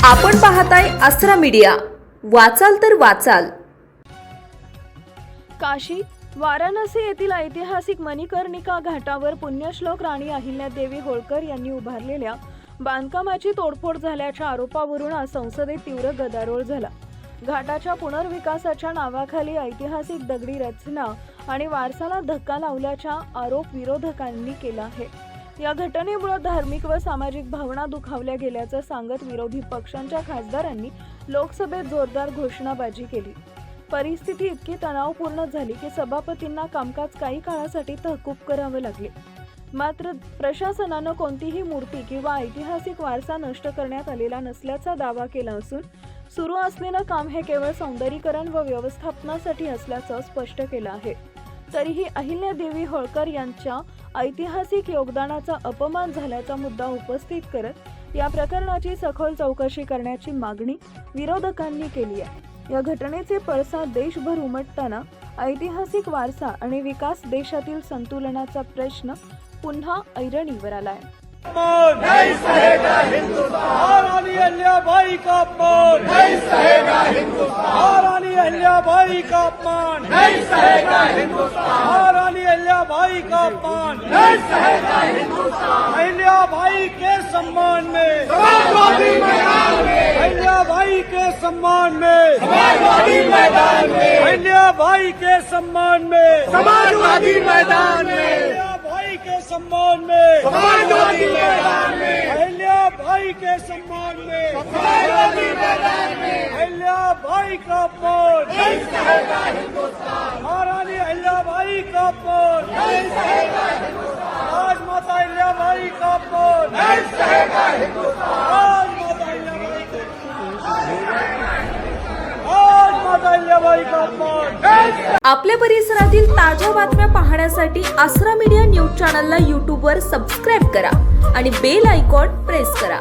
आपण पाहताय आसरा मीडिया, वाचाल तर वाचाल। काशी वाराणसी येथील ऐतिहासिक मणिकर्णिका घाटावर पुण्यश्लोक राणी अहिल्यादेवी होळकर यांनी उभारलेल्या बांधकामाची तोडफोड झाल्याच्या आरोपावरून आज संसदेत तीव्र गदारोळ झाला। घाटाच्या पुनर्विकासाच्या नावाखाली ऐतिहासिक दगडी रचना आणि वारसाला धक्का लावल्याचा आरोप विरोधकांनी केला आहे। या घटनेमुळे धार्मिक व सामाजिक भावना दुखावल्या गेल्याचं सांगत विरोधी पक्षांच्या खासदारांनी लोकसभेत जोरदार घोषणाबाजी केली। परिस्थिती इतकी तणावपूर्ण झाली की सभापतींना कामकाज काही काळासाठी तहकूब करावे लागले। मात्र प्रशासनानं कोणतीही मूर्ती किंवा ऐतिहासिक वारसा नष्ट करण्यात आलेला नसल्याचा दावा केला असून सुरू असलेलं काम हे केवळ सौंदर्यीकरण व व्यवस्थापनासाठी असल्याचं स्पष्ट केलं आहे। तरीही अहिल्यादेवी होळकर यांच्या ऐतिहासिक योगदानाचा अपमान झाल्याचा मुद्दा उपस्थित करत या प्रकरणाची सखोल चौकशी करण्याची मागणी विरोधकांनी केली आहे। या घटनेचे पडसाद देशभर उमटताना ऐतिहासिक वारसा आणि विकास देशातील संतुलनाचा प्रश्न पुन्हा ऐरणीवर आलाय। नहीं सहेगा हिंदुस्तान, रानी अहिल्याबाई का अपमान नहीं सहेगा हिंदुस्तान, रानी अहिल्याबाई का अपमान नहीं सहेगा हिंदुस्तान, रानी अहिल्याबाई का अपमान नहीं सहेगा हिंदुस्तान। अहिल्याबाई के सम्मान में समाजवादी मैदान में, अहिल्याबाई के सम्मान में समाजवादी मैदान में, अहिल्याबाई के सम्मान में समाजवादी मैदान में, अहिल्याबाई के सम्मान में समाजवादी मैदान में, अहिल्याबाई के सम्मान में समाजवादी मैदान में, अहिल्याबाई का अपमान नहीं सहेगा हिंदुस्तान, महारानी अहिल्याबाई का अपमान नहीं सहेगा हिंदुस्तान, राजमाता अहिल्याबाई का अपमान नहीं सहेगा हिंदुस्तान, राजमाता अहिल्याबाई का आपल्या परिसरातील ताज्या बातम्या पाहण्यासाठी आसरा मीडिया न्यूज चॅनलला YouTube वर सबस्क्राइब करा आणि बेल आयकॉन प्रेस करा।